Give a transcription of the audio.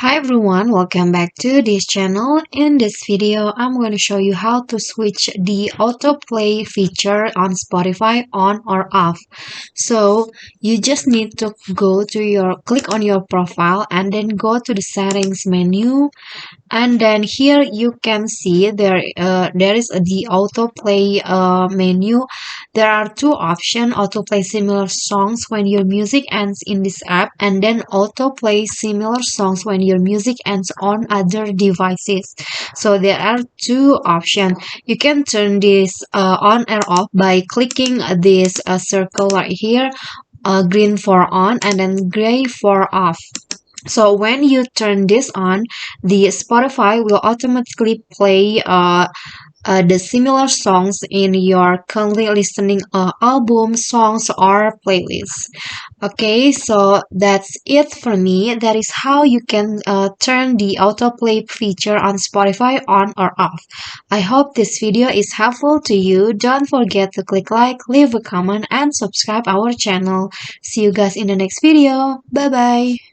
Hi everyone, welcome back to this channel. In this video, I'm going to show you how to switch the autoplay feature on Spotify on or off. So you just need to click on your profile and then go to the settings menu, and then here you can see there is the autoplay menu. There are two options: autoplay similar songs when your music ends in this app, and then autoplay similar songs when your music ends on other devices. So there are two options. You can turn this on or off by clicking this circle right here, green for on and then gray for off. So when you turn this on, the Spotify will automatically play the similar songs in your currently listening album, songs, or playlists. Okay, so that's it for me. That is how you can turn the autoplay feature on Spotify on or off. I hope this video is helpful to you. Don't forget to click like, leave a comment, and subscribe our channel. See you guys in the next video. Bye bye.